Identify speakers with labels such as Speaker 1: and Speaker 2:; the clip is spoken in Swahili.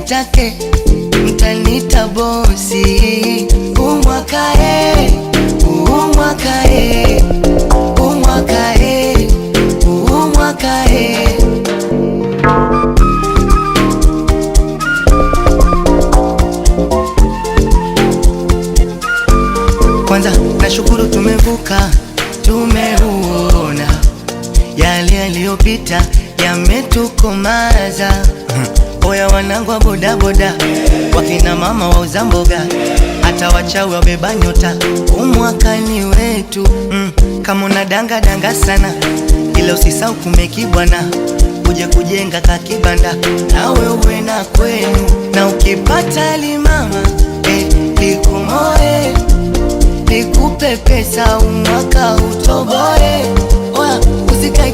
Speaker 1: nitake, mtanita bosi. Umwaka umwaka umwaka umwaka Kwanza nashukuru tumevuka, tumeuona yale yaliyopita yametukomaza. Oya wanangu wa boda boda, wakina mama wauza mboga, hata wachawi wabeba nyota, umwaka ni wetu. Kama unadanga danga sana, ila usisahau kumekibwana, uje kujenga kakibanda nawe uwe na kwenu. Na ukipata limama likumoe, nikupe pesa umwaka utoboe. Oya usikae